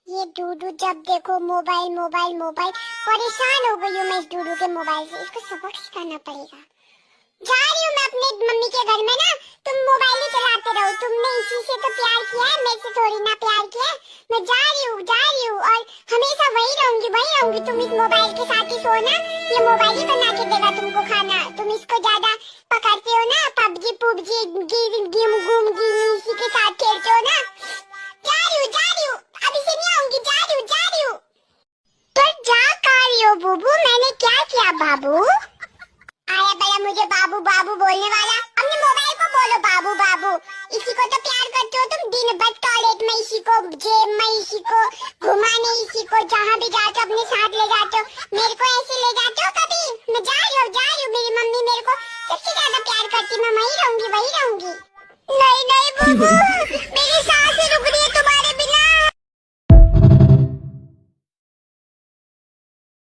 ये डूडू जब देखो मोबाइल मोबाइल मोबाइल, परेशान हो गई हूँ मैं इस डूडू के मोबाइल से। इसको सबक सिखाना पड़ेगा। जा रही हूँ मैं अपने मम्मी के घर में ना, तुम मोबाइल ही चलाते रहो। तुमने इसी से तो प्यार किया है, मेरे से थोड़ी ना प्यार किया है। मैं जा रही हूँ और हमेशा वही रहूंगी। तुम इस मोबाइल के साथ ही सोना, ये मोबाइल ही बना के देगा तुमको खाना। तुम इसको ज्यादा पकड़ते हो ना, पबजी पुबजी गेम घूम इसी के साथ खेलते हो ना। जा रही हूँ, अभी से नहीं आऊंगी। जा रही हूँ। तो जा कर रही हो बुबू, मैंने क्या किया बाबू? आया बड़ा मुझे बाबू बाबू बोलने वाला। अपने मोबाइल को बोलो बाबू बाबू। इसी को तो प्यार करते हो तुम, दिन भर टॉयलेट में इसी को, जेब में इसी को, घुमाने इसी को, जहाँ भी जाते हो अपने साथ ले जाते हो। मेरे को ऐसे ले जाते हो कभी? मैं जा रही हूँ। मेरी मम्मी मेरे को सबसे ज्यादा प्यार करती, मैं वही रहूंगी। नहीं नहीं बुबू